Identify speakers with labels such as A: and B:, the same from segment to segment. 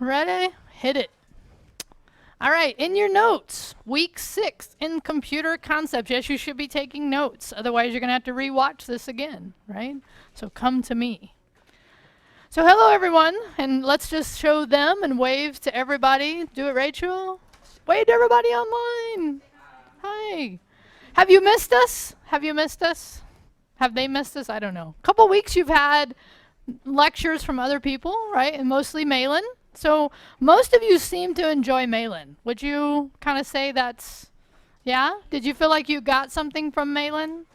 A: Ready? Hit it. All right, in your notes, week 6 in computer concepts. Yes, you should be taking notes. Otherwise, you're going to have to rewatch this again, right? So come to me. So hello, everyone. And let's just show them and wave to everybody. Do it, Rachel. Wave to everybody online. Hi. Have you missed us? Have you missed us? Have they missed us? I don't know. A couple weeks you've had lectures from other people, right? And mostly Malin. So most of you seem to enjoy Malin. Would you kind of say that's, yeah? Did you feel like you got something from Malin?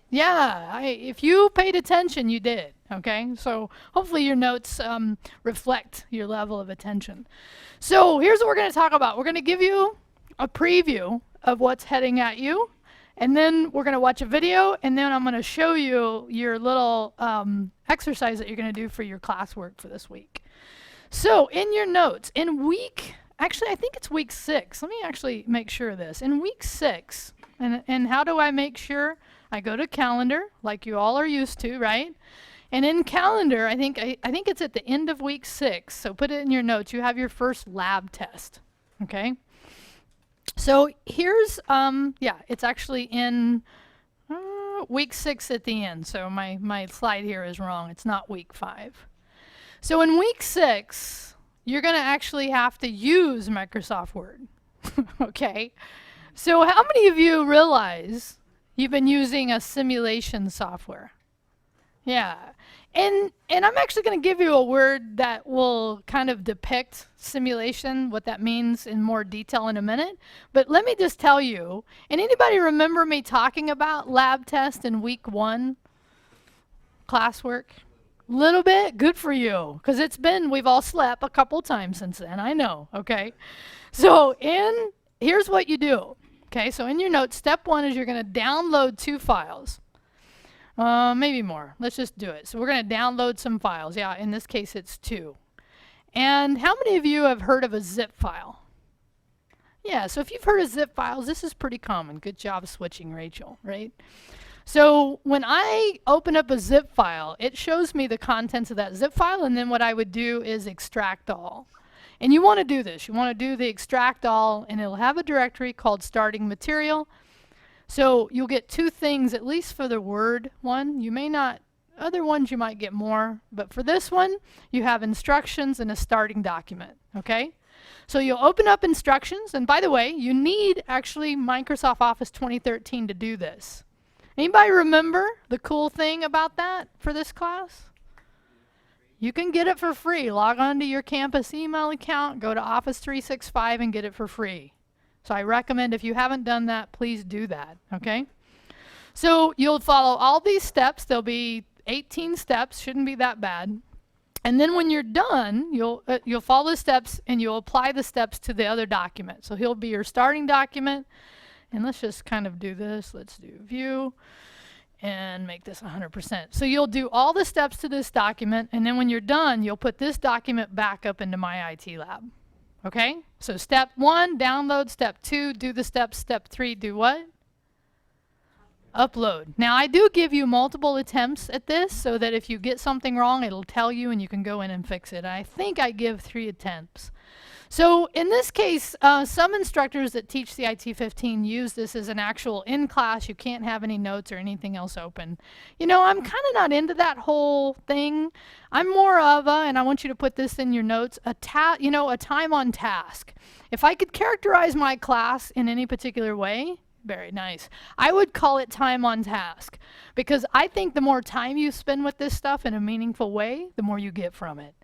A: Yeah, if you paid attention, you did, okay? So hopefully your notes reflect your level of attention. So here's what we're going to talk about. We're going to give you a preview of what's heading at you, and then we're going to watch a video, and then I'm going to show you your little exercise that you're going to do for your classwork for this week. So in your notes, actually I think it's week 6. Let me actually make sure of this. In week 6, and how do I make sure? I go to calendar, like you all are used to, right? And in calendar, I think it's at the end of week 6. So put it in your notes. You have your first lab test, okay? So here's, it's actually in week 6 at the end. So my slide here is wrong. It's not week 5. So in week 6, you're going to actually have to use Microsoft Word, okay? So how many of you realize you've been using a simulation software? Yeah. And I'm actually going to give you a word that will kind of depict simulation, what that means in more detail in a minute. But let me just tell you, and anybody remember me talking about lab test in week 1 classwork? Little bit? Good for you. Because we've all slept a couple times since then. I know, okay? So here's what you do. Okay, so in your notes, step 1 is you're going to download 2 files. Maybe more. Let's just do it. So we're going to download some files. Yeah, in this case, it's 2. And how many of you have heard of a zip file? Yeah, so if you've heard of zip files, this is pretty common. Good job switching, Rachel, right? So when I open up a zip file, it shows me the contents of that zip file, and then what I would do is extract all. And you want to do this. You want to do the extract all, and it'll have a directory called starting material. So you'll get 2 things, at least for the Word one. You may not, other ones you might get more, but for this one, you have instructions and a starting document, okay? So you'll open up instructions, and by the way, you need actually Microsoft Office 2013 to do this. Anybody remember the cool thing about that for this class? You can get it for free. Log on to your campus email account, go to Office 365 and get it for free. So I recommend if you haven't done that, please do that, okay? So you'll follow all these steps. There'll be 18 steps, shouldn't be that bad. And then when you're done, you'll follow the steps and you'll apply the steps to the other document. So he'll be your starting document. And let's just kind of do this. Let's do view and make this 100%. So you'll do all the steps to this document, and then when you're done, you'll put this document back up into my IT lab. Okay? So step 1, download. Step 2, do the steps. Step 3, do what? Upload. Now I do give you multiple attempts at this so that if you get something wrong, it'll tell you and you can go in and fix it. I think I give 3 attempts. So in this case, some instructors that teach CIT-15 use this as an actual in-class. You can't have any notes or anything else open. You know, I'm kind of not into that whole thing. I'm more of and I want you to put this in your notes, a time on task. If I could characterize my class in any particular way, very nice, I would call it time on task. Because I think the more time you spend with this stuff in a meaningful way, the more you get from it.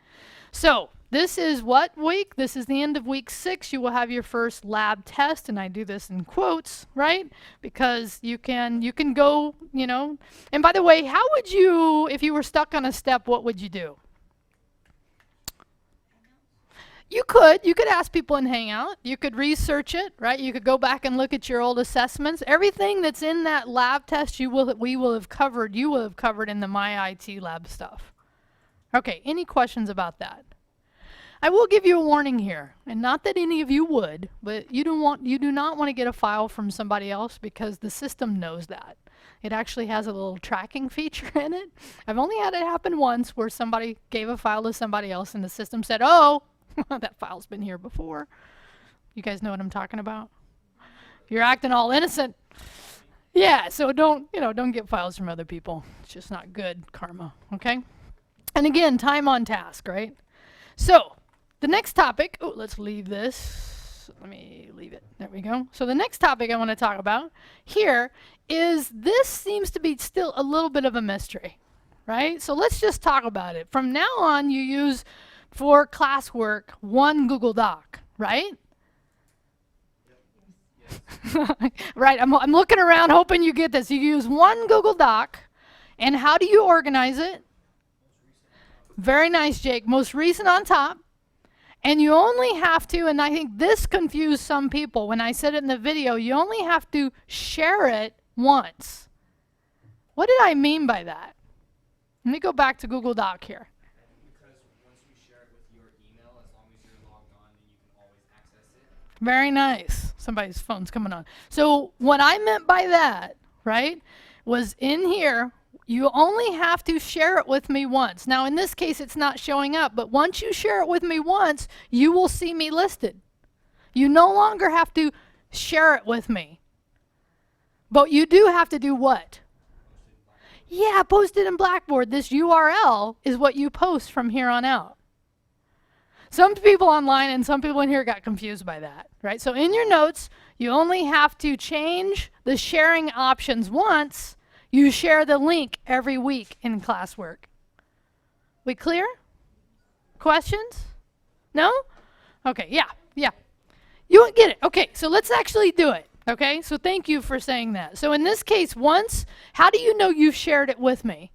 A: So this is what week? This is the end of week 6. You will have your first lab test, and I do this in quotes, right? Because you can go, you know. And by the way, how would you, if you were stuck on a step, what would you do? You could ask people in Hangout. You could research it, right? You could go back and look at your old assessments. Everything that's in that lab test you will have covered in the My IT Lab stuff. Okay, any questions about that? I will give you a warning here, and not that any of you would, but you do not want to get a file from somebody else because the system knows that. It actually has a little tracking feature in it. I've only had it happen once where somebody gave a file to somebody else and the system said, oh, That file's been here before. You guys know what I'm talking about? You're acting all innocent. Yeah, so don't get files from other people. It's just not good karma, okay? And again, time on task, right? So, the next topic, let's leave this. Let me leave it. There we go. So the next topic I want to talk about here is this seems to be still a little bit of a mystery, right? So let's just talk about it. From now on, you use for classwork one Google Doc, right? Right, I'm looking around hoping you get this. You use one Google Doc, and how do you organize it? Very nice, Jake. Most recent on top. And you only have to, and I think this confused some people when I said it in the video, you only have to share it once. What did I mean by that? Let me go back to Google Doc here.
B: Because once you share it with your email, as long as you're logged on, then you can always access it.
A: Very nice. Somebody's phone's coming on. So what I meant by that, right, was in here, you only have to share it with me once. Now, in this case, it's not showing up, but once you share it with me once, you will see me listed. You no longer have to share it with me. But you do have to do what? Yeah, post it in Blackboard. This URL is what you post from here on out. Some people online and some people in here got confused by that, right? So in your notes, you only have to change the sharing options once. You share the link every week in Classwork. We clear? Questions? No? Okay, yeah. You won't get it. Okay, so let's actually do it. Okay, so thank you for saying that. So in this case, once, how do you know you've shared it with me?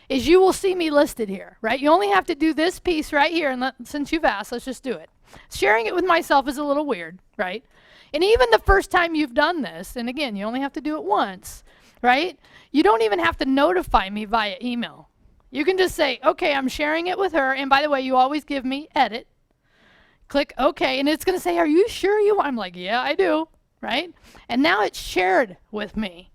A: Is you will see me listed here, right? You only have to do this piece right here, and since you've asked, let's just do it. Sharing it with myself is a little weird, right? And even the first time you've done this, and again, you only have to do it once, right? You don't even have to notify me via email. You can just say, okay, I'm sharing it with her, and by the way, you always give me edit. Click OK, and it's going to say, are you sure you want? I'm like, yeah, I do, right? And now it's shared with me.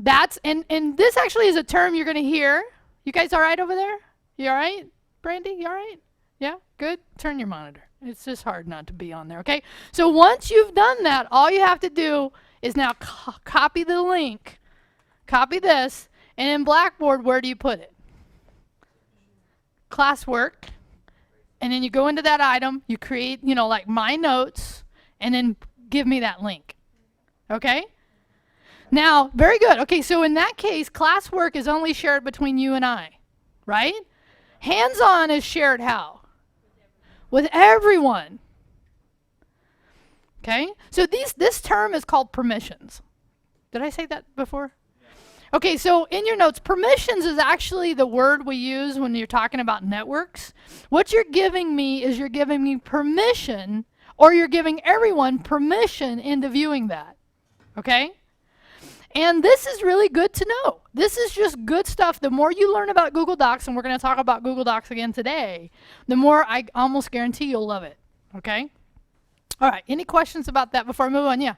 A: That's, and this actually is a term you're going to hear. You guys all right over there? You all right? Brandy, you all right? Yeah, good? Turn your monitor. It's just hard not to be on there, okay? So once you've done that, all you have to do is now copy the link, copy this, and in Blackboard, where do you put it? Classwork, and then you go into that item, you create, like my notes, and then give me that link, okay? Now, very good. Okay, so in that case, Classwork is only shared between you and I, right? Hands-on is shared how? With everyone. Okay, so this term is called permissions. Did I say that before? Okay, so in your notes, permissions is actually the word we use when you're talking about networks. What you're giving me is you're giving me permission, or you're giving everyone permission into viewing that, okay? And this is really good to know. This is just good stuff. The more you learn about Google Docs, and we're going to talk about Google Docs again today, the more I almost guarantee you'll love it, okay? All right, any questions about that before I move on? Yeah.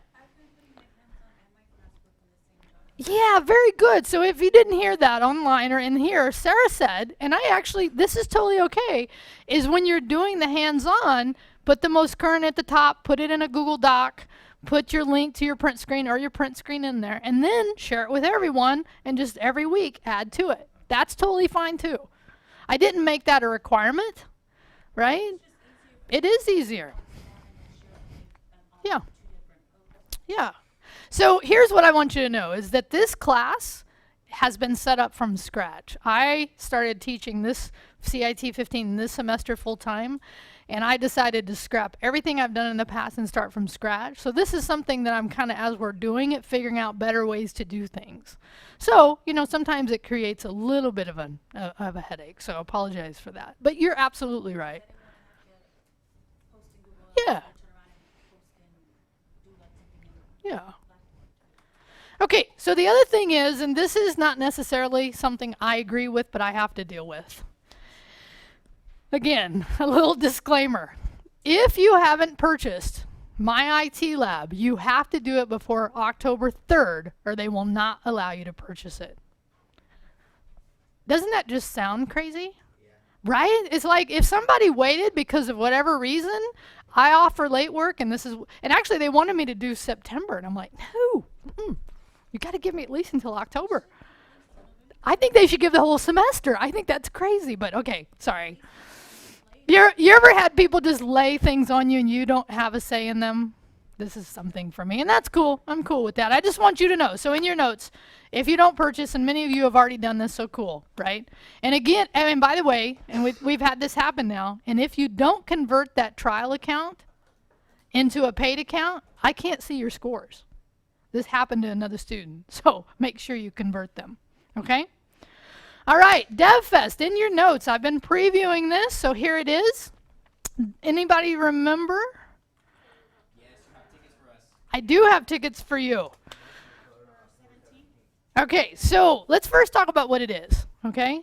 A: Yeah, very good. So if you didn't hear that online or in here, Sarah said, and I actually, this is totally okay, is when you're doing the hands-on, put the most current at the top, put it in a Google Doc, put your link to your print screen or your print screen in there, and then share it with everyone, and just every week add to it. That's totally fine too. I didn't make that a requirement, right? It is easier. Yeah. Yeah. So here's what I want you to know is that this class has been set up from scratch. I started teaching this CIT-15 this semester full time, and I decided to scrap everything I've done in the past and start from scratch. So this is something that I'm kind of, as we're doing it, figuring out better ways to do things. So, sometimes it creates a little bit of a headache, so I apologize for that. But you're absolutely right. Yeah. Yeah. Okay, so the other thing is, and this is not necessarily something I agree with, but I have to deal with. Again, a little disclaimer. If you haven't purchased My IT Lab, you have to do it before October 3rd, or they will not allow you to purchase it. Doesn't that just sound crazy? Right? It's like if somebody waited because of whatever reason, I offer late work, and and actually they wanted me to do September, and I'm like, no, you got to give me at least until October. I think they should give the whole semester. I think that's crazy, but okay, sorry. You ever had people just lay things on you and you don't have a say in them? This is something for me, and that's cool. I'm cool with that. I just want you to know. So in your notes, if you don't purchase, and many of you have already done this, so cool, right? And again, and by the way, and we've had this happen now, and if you don't convert that trial account into a paid account, I can't see your scores. This happened to another student, so make sure you convert them, okay? All right, DevFest, in your notes, I've been previewing this, so here it is. Anybody remember? I do have tickets for you. Okay, so let's first talk about what it is, okay?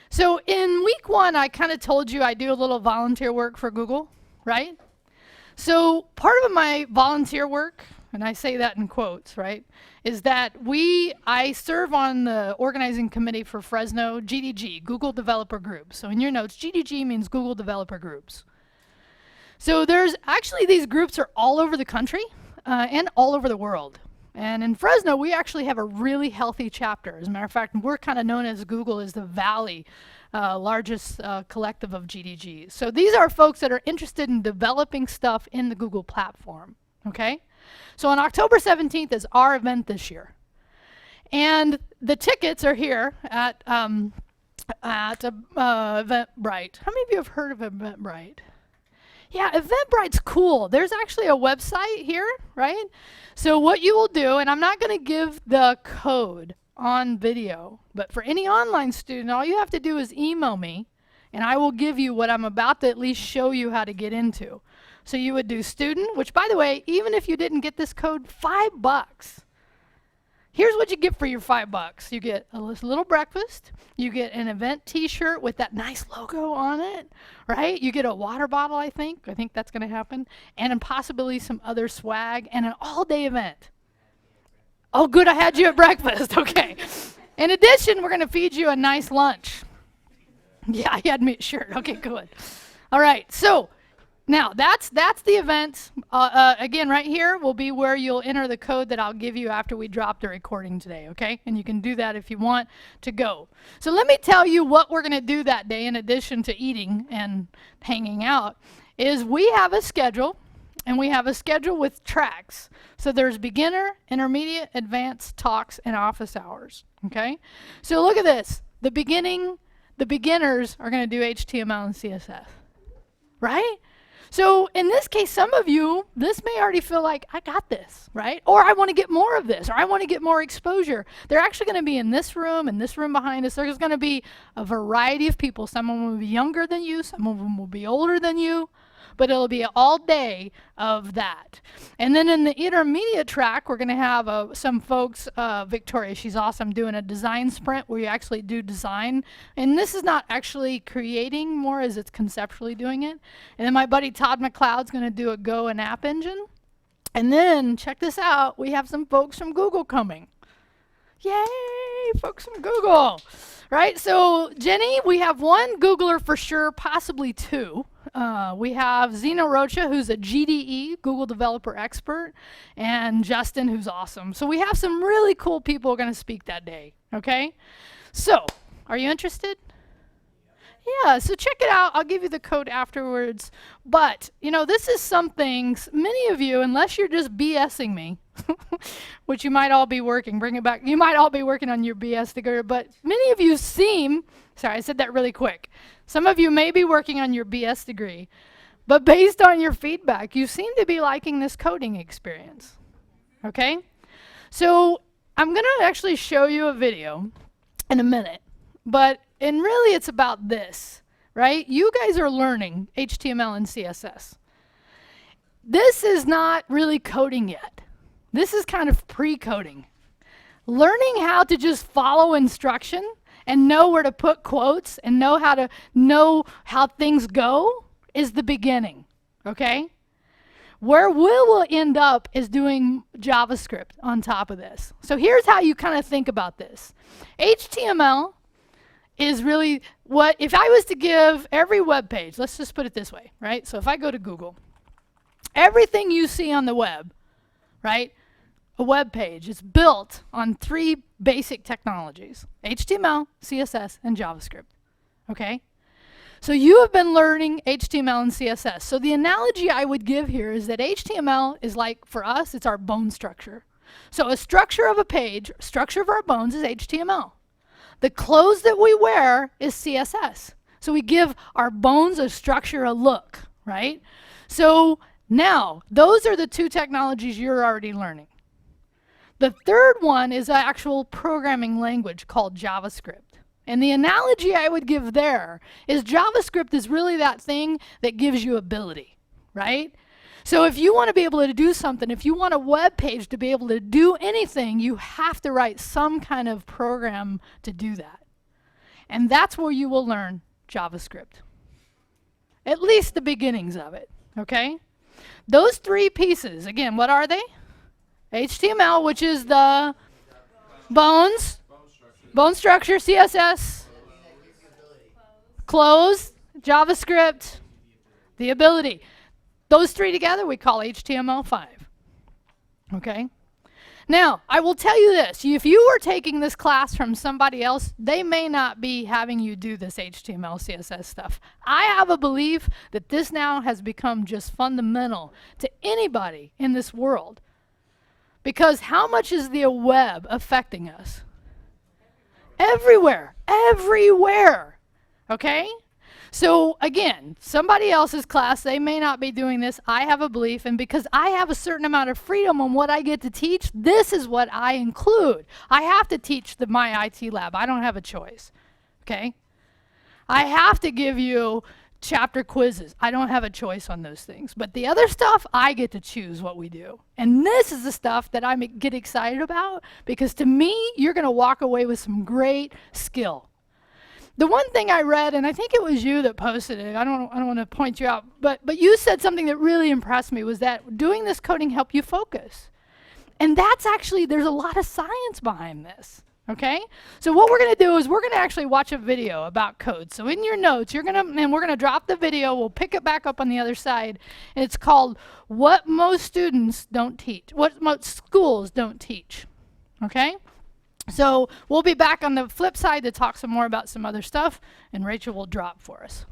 A: So in week 1, I kind of told you I do a little volunteer work for Google, right? So part of my volunteer work, and I say that in quotes, right, is that I serve on the organizing committee for Fresno GDG, Google Developer Groups. So in your notes, GDG means Google Developer Groups. So there's actually, these groups are all over the country and all over the world. And in Fresno, we actually have a really healthy chapter. As a matter of fact, we're kind of known as Google as the Valley, largest collective of GDGs. So these are folks that are interested in developing stuff in the Google platform, okay? So on October 17th is our event this year. And the tickets are here at Eventbrite. How many of you have heard of Eventbrite? Yeah, Eventbrite's cool. There's actually a website here, right? So what you will do, and I'm not going to give the code on video, but for any online student, all you have to do is email me, and I will give you what I'm about to at least show you how to get into. So you would do student, which by the way, even if you didn't get this code, $5. Here's what you get for your $5. You get a little breakfast, you get an event t-shirt with that nice logo on it, right? You get a water bottle, I think that's gonna happen, and possibly some other swag, and an all-day event. Oh good, I had you at breakfast, okay. In addition, we're gonna feed you a nice lunch. Yeah, you had me at shirt, okay, good. All right, so now that's the event. Again, right here will be where you'll enter the code that I'll give you after we drop the recording today, okay? And you can do that if you want to go. So let me tell you what we're going to do that day in addition to eating and hanging out is we have a schedule, and we have a schedule with tracks. So there's beginner, intermediate, advanced, talks, and office hours, okay? So look at this. The beginners are going to do HTML and CSS, right? So in this case, some of you, this may already feel like, I got this, right? Or I want to get more of this, or I want to get more exposure. They're actually going to be in this room and this room behind us. There's going to be a variety of people. Some of them will be younger than you, some of them will be older than you, but it'll be all day of that. And then in the intermediate track, we're going to have some folks, Victoria, she's awesome, doing a design sprint where you actually do design. And this is not actually creating more as it's conceptually doing it. And then my buddy Todd McLeod's going to do a Go and App Engine. And then, check this out, we have some folks from Google coming. Yay, folks from Google, right? So Jenny, we have one Googler for sure, possibly two. We have Zeno Rocha, who's a GDE, Google Developer Expert, and Justin, who's awesome. So we have some really cool people going to speak that day, okay? So, are you interested? Yeah, so check it out. I'll give you the code afterwards. But, you know, this is something, many of you, unless you're just BSing me, which you might all be working, bring it back, you might all be working on your BS degree, but many of you seem, sorry, I said that really quick. Some of you may be working on your BS degree, but based on your feedback, you seem to be liking this coding experience, okay? So I'm going to actually show you a video in a minute, and really it's about this, right? You guys are learning HTML and CSS. This is not really coding yet. This is kind of pre-coding. Learning how to just follow instruction and know where to put quotes and know how things go is the beginning, okay? Where we will end up is doing JavaScript on top of this. So here's how you kind of think about this. HTML is really what, if I was to give every web page, let's just put it this way, right? So if I go to Google, everything you see on the web, right? A web page is built on 3 basic technologies: HTML, CSS, and JavaScript, okay? So you have been learning HTML and CSS. So the analogy I would give here is that HTML is like, for us, it's our bone structure. So a structure of a page, structure of our bones is HTML. The clothes that we wear is CSS. So we give our bones a structure, a look, right? So now, those are the 2 technologies you're already learning. The third one is an actual programming language called JavaScript. And the analogy I would give there is JavaScript is really that thing that gives you ability, right? So if you want to be able to do something, if you want a web page to be able to do anything, you have to write some kind of program to do that. And that's where you will learn JavaScript. At least the beginnings of it, okay? Those 3 pieces, again, what are they? HTML, which is the bones, bone structure, CSS, close, JavaScript, the ability. Those 3 together we call HTML5. Okay? Now, I will tell you this. If you were taking this class from somebody else, they may not be having you do this HTML, CSS stuff. I have a belief that this now has become just fundamental to anybody in this world. Because how much is the web affecting us? Everywhere. Everywhere. Okay? So again, somebody else's class, they may not be doing this. I have a belief, and because I have a certain amount of freedom on what I get to teach, this is what I include. I have to teach my IT lab. I don't have a choice. Okay? I have to give you chapter quizzes. I don't have a choice on those things. But the other stuff, I get to choose what we do. And this is the stuff that I get excited about, because to me, you're going to walk away with some great skill. The one thing I read, and I think it was you that posted it, I don't want to point you out, but you said something that really impressed me, was that doing this coding helped you focus. And that's actually, there's a lot of science behind this. Okay? So what we're going to do is we're going to actually watch a video about code. So in your notes, we're going to drop the video. We'll pick it back up on the other side. And it's called What Most Students Don't Teach. What most schools don't teach. Okay? So we'll be back on the flip side to talk some more about some other stuff, and Rachel will drop for us.